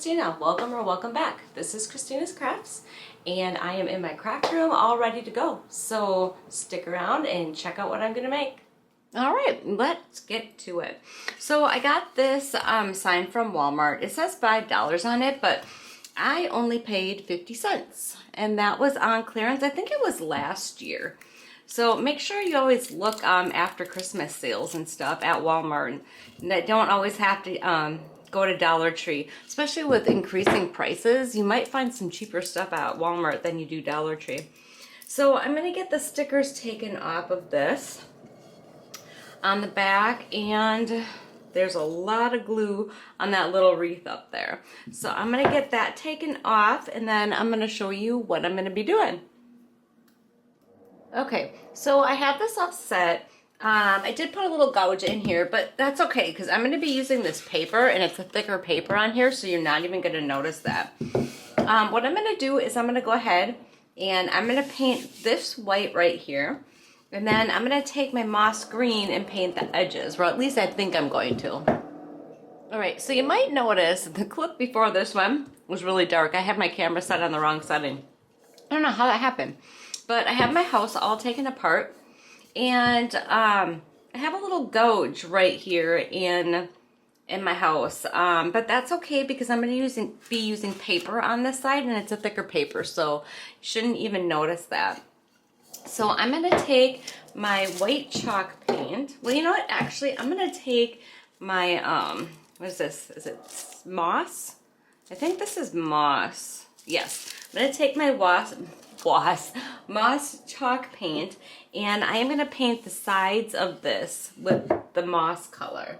Christina. Welcome or welcome back. This is Christina's Krafts, and I am in my craft room all ready to go. So stick around and check out what I'm gonna make. All right, let's get to it. So I got this sign from Walmart. It says $5 on it, but I only paid 50 cents, and that was on clearance. I think it was last year. So make sure you always look after Christmas sales and stuff at Walmart, and that don't always have to go to Dollar Tree. Especially with increasing prices, you might find some cheaper stuff at Walmart than you do Dollar Tree. So I'm gonna get the stickers taken off of this on the back, and there's a lot of glue on that little wreath up there. So I'm gonna get that taken off, and then I'm gonna show you what I'm gonna be doing. Okay, so I have this all set. I did put a little gouge in here, but that's okay because I'm going to be using this paper, and it's a thicker paper on here, so you're not even going to notice that. What I'm going to do is I'm going to go ahead and I'm going to paint this white right here, and then I'm going to take my moss green and paint the edges, or at least I think I'm going to. Alright, so you might notice the clip before this one was really dark. I had my camera set on the wrong setting. I don't know how that happened. But I have my house all taken apart, and I have a little gouge right here in my house. But that's okay because I'm going to be using paper on this side, and it's a thicker paper, so you shouldn't even notice that. So I'm going to take my white chalk paint. Well, you know what? Actually, I'm going to take my, what is this? Is it moss? I think this is moss. Yes. I'm going to take my moss chalk paint, and I am going to paint the sides of this with the moss color.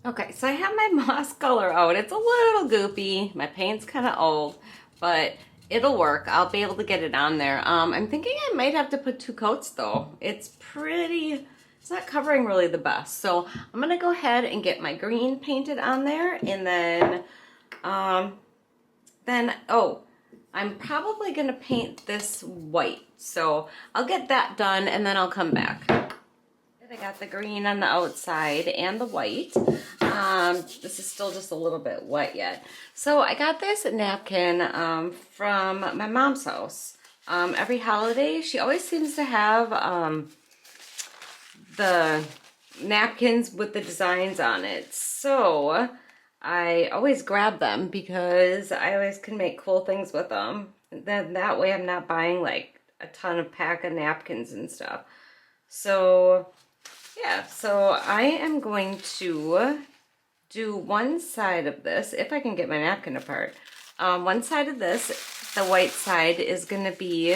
Okay, so I have my moss color out. It's a little goopy. My paint's kind of old, but it'll work. I'll be able to get it on there. I'm thinking I might have to put 2 coats though. It's not covering really the best. So I'm going to go ahead and get my green painted on there, and then I'm probably going to paint this white. So I'll get that done, and then I'll come back. I got the green on the outside and the white. This is still just a little bit wet yet. So I got this napkin from my mom's house. Every holiday, she always seems to have the napkins with the designs on it. So I always grab them because I always can make cool things with them. Then that way I'm not buying like a ton of pack of napkins and stuff. So yeah, so I am going to do one side of this, if I can get my napkin apart. One side of this, the white side, is going to be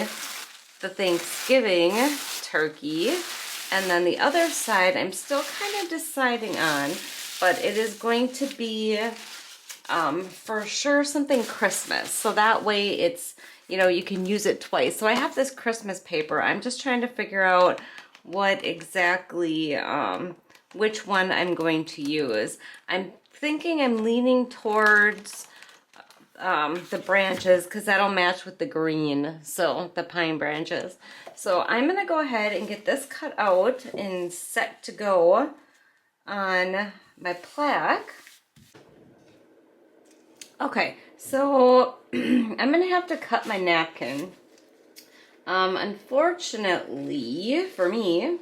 the Thanksgiving turkey. And then the other side I'm still kind of deciding on. But it is going to be, for sure, something Christmas. So that way it's, you know, you can use it twice. So I have this Christmas paper. I'm just trying to figure out what exactly, which one I'm going to use. I'm thinking I'm leaning towards the branches because that'll match with the green. So the pine branches. So I'm going to go ahead and get this cut out and set to go on my plaque. Okay, so I'm gonna have to cut my napkin. Unfortunately for me,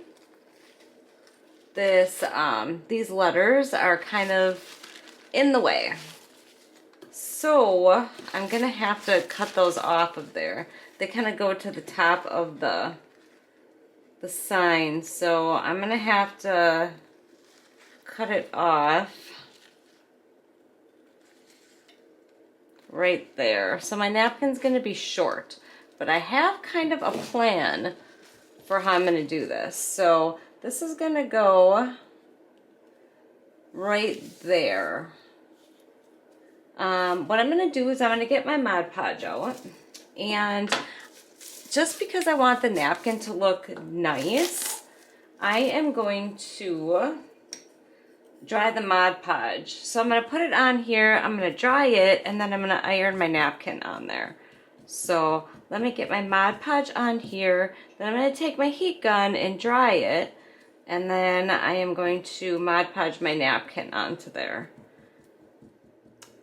these letters are kind of in the way. So I'm gonna have to cut those off of there. They kind of go to the top of the sign, so I'm gonna have to cut it off right there. So my napkin's going to be short, but I have kind of a plan for how I'm going to do this. So this is going to go right there. What I'm going to do is I'm going to get my Mod Podge out, and just because I want the napkin to look nice, I am going to dry the Mod Podge. So I'm going to put it on here, I'm going to dry it, and then I'm going to iron my napkin on there. So let me get my Mod Podge on here, then I'm going to take my heat gun and dry it, and then I am going to Mod Podge my napkin onto there.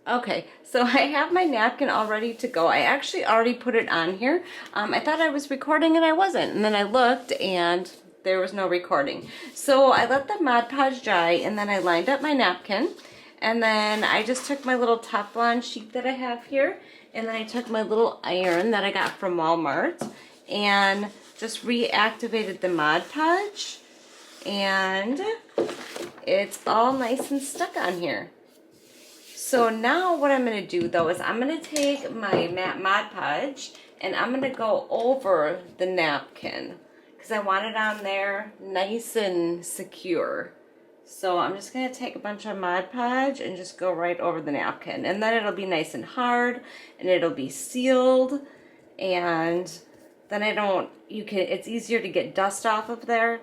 Okay, so I have my napkin all ready to go. I actually already put it on here. I thought I was recording and I wasn't. And then I looked and there was no recording. So I let the Mod Podge dry and then I lined up my napkin. And then I just took my little Teflon sheet that I have here. And then I took my little iron that I got from Walmart. And just reactivated the Mod Podge. And it's all nice and stuck on here. So now what I'm going to do though is I'm going to take my Mod Podge and I'm going to go over the napkin because I want it on there nice and secure. So I'm just going to take a bunch of Mod Podge and just go right over the napkin, and then it'll be nice and hard and it'll be sealed, and then it's easier to get dust off of there.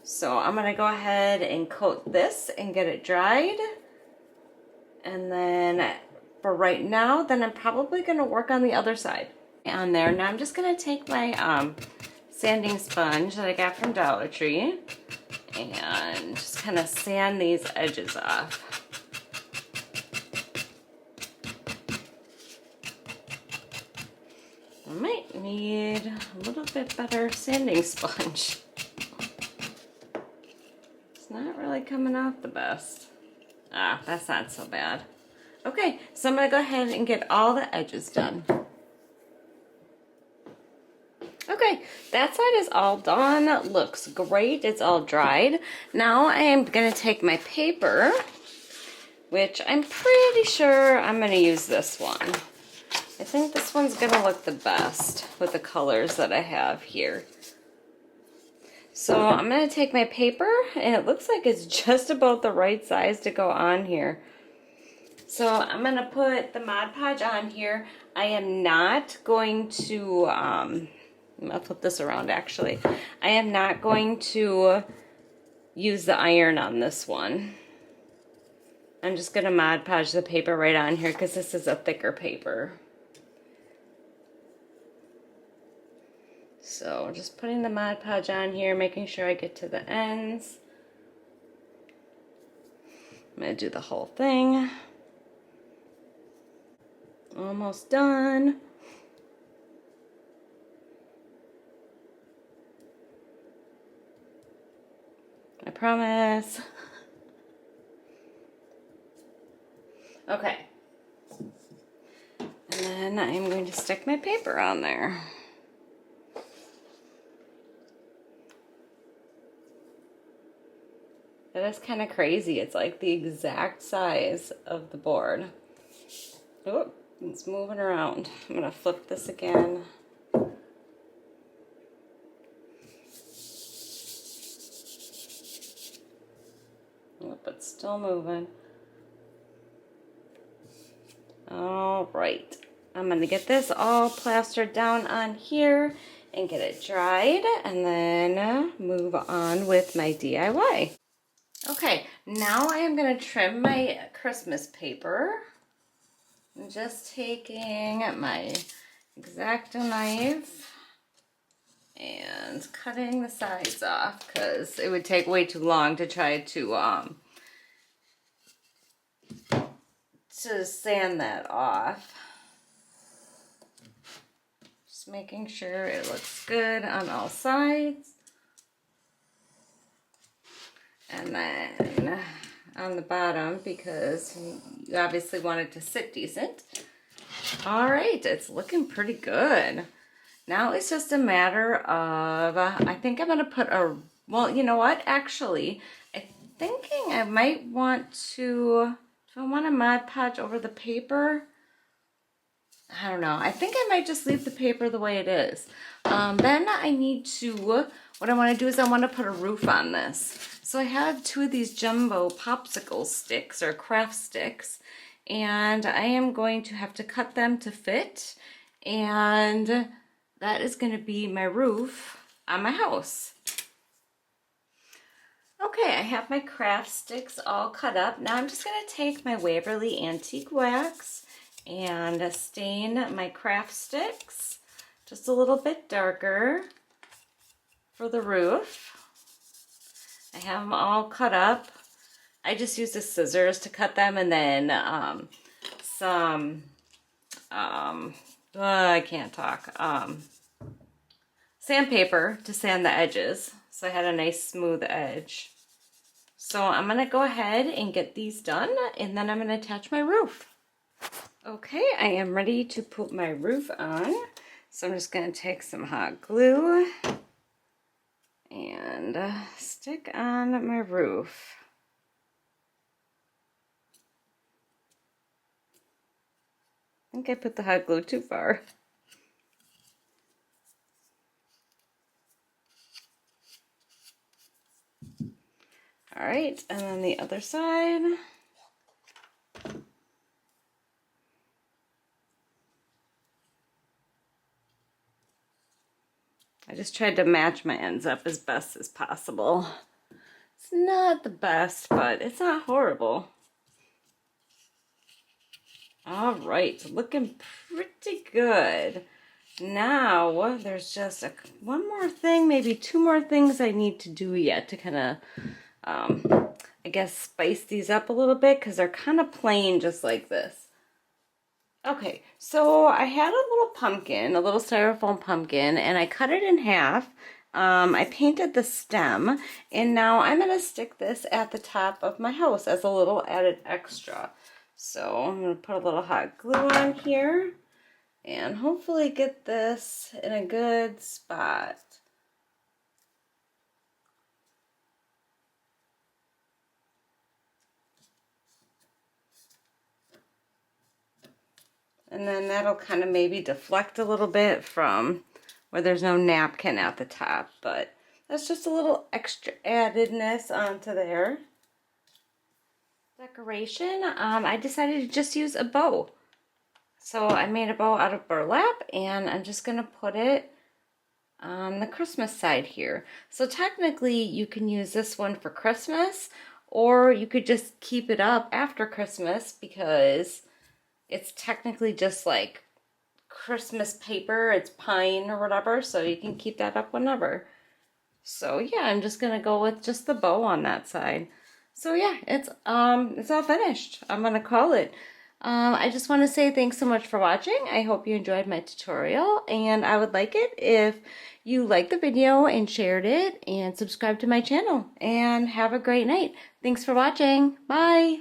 So I'm going to go ahead and coat this and get it dried. And then for right now, then I'm probably going to work on the other side on there. Now I'm just going to take my sanding sponge that I got from Dollar Tree and just kind of sand these edges off. I might need a little bit better sanding sponge. It's not really coming out the best. Ah, that's not so bad. Okay, so I'm going to go ahead and get all the edges done. Okay, that side is all done. Looks great. It's all dried. Now I am going to take my paper, which I'm pretty sure I'm going to use this one. I think this one's going to look the best with the colors that I have here. So I'm going to take my paper, and it looks like it's just about the right size to go on here. So I'm going to put the Mod Podge on here. I am not going to, I'll flip this around actually. I am not going to use the iron on this one. I'm just going to Mod Podge the paper right on here because this is a thicker paper. So just putting the Mod Podge on here, making sure I get to the ends. I'm going to do the whole thing. Almost done. I promise. Okay. And then I'm going to stick my paper on there. That is kind of crazy. It's like the exact size of the board. Oh, it's moving around. I'm going to flip this again. Oh, but still moving. All right. I'm going to get this all plastered down on here and get it dried, and then move on with my DIY. Okay, now I am going to trim my Christmas paper. I'm just taking my X-Acto knife and cutting the sides off because it would take way too long to try to sand that off. Just making sure it looks good on all sides. And then on the bottom, because you obviously want it to sit decent. All right, it's looking pretty good. Now it's just a matter of, I think I'm gonna put a, well, you know what, actually, I'm thinking I might want to, do I want to Mod Podge over the paper? I don't know. I think I might just leave the paper the way it is. Then I need to, what I want to do is I want to put a roof on this. So I have two of these jumbo popsicle sticks or Krafts sticks, and I am going to have to cut them to fit, and that is going to be my roof on my house. Okay, I have my Krafts sticks all cut up. Now I'm just going to take my Waverly Antique Wax and stain my Krafts sticks just a little bit darker for the roof. I have them all cut up. I just used the scissors to cut them, and then some, I can't talk, sandpaper to sand the edges. So I had a nice smooth edge. So I'm gonna go ahead and get these done, and then I'm gonna attach my roof. Okay, I am ready to put my roof on. So I'm just gonna take some hot glue and stick on my roof. I think I put the hot glue too far. All right, and then the other side. I just tried to match my ends up as best as possible. It's not the best, but it's not horrible. All right, looking pretty good. Now, there's just one more thing, maybe two more things I need to do yet to kind of, I guess, spice these up a little bit, because they're kind of plain just like this. Okay, so I had a little pumpkin, a little styrofoam pumpkin, and I cut it in half. I painted the stem, and now I'm going to stick this at the top of my house as a little added extra. So I'm going to put a little hot glue on here and hopefully get this in a good spot. And then that'll kind of maybe deflect a little bit from where there's no napkin at the top, but that's just a little extra addedness onto there. Decoration, I decided to just use a bow. So I made a bow out of burlap, and I'm just gonna put it on the Christmas side here. So technically you can use this one for Christmas, or you could just keep it up after Christmas, because it's technically just like Christmas paper. It's pine or whatever, so you can keep that up whenever. So yeah, I'm just gonna go with just the bow on that side. So yeah, it's all finished. I'm gonna call it. I just want to say thanks so much for watching. I hope you enjoyed my tutorial, and I would like it if you liked the video and shared it and subscribed to my channel. And have a great night. Thanks for watching. Bye.